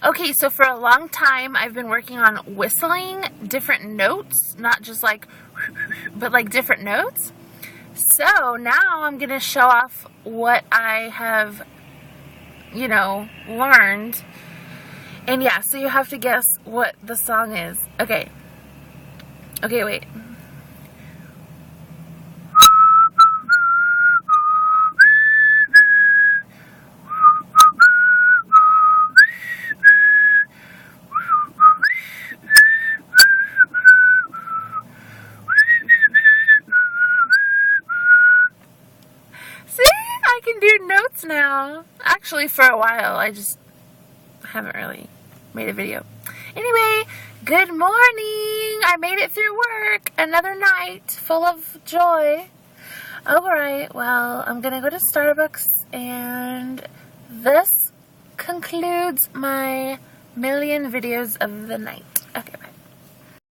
Okay, so for a long time, I've been working on whistling different notes, not just like, but like different notes. So now I'm going to show off what I have, learned. And yeah, so you have to guess what the song is. Okay. Okay, wait. See, I can do notes now. Actually, for a while, I just haven't really made a video. Anyway, good morning. I made it through work. Another night full of joy. Alright, well, I'm gonna go to Starbucks, and this concludes my million videos of the night. Okay, bye.